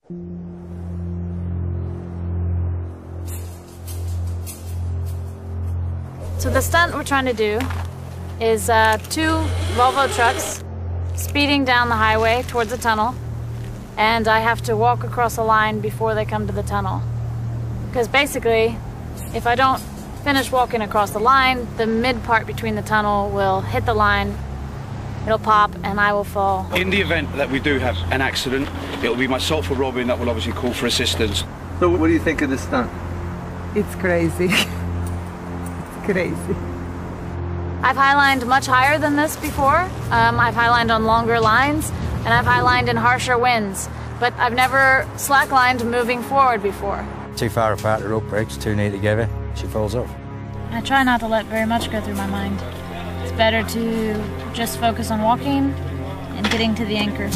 So the stunt we're trying to do is two Volvo trucks speeding down the highway towards the tunnel, and I have to walk across a line before they come to the tunnel. Because basically, if I don't finish walking across the line, the mid part between the tunnel will hit the line, it'll pop, and I will fall. In the event that we do have an accident, it'll be myself or Robin that will obviously call for assistance. So what do you think of this stunt? It's crazy. It's crazy. I've highlined much higher than this before. I've highlined on longer lines, and I've highlined in harsher winds, but I've never slacklined moving forward before. Too far apart, the rope breaks, too near together, she falls off. I try not to let very much go through my mind. It's better to just focus on walking and getting to the anchor.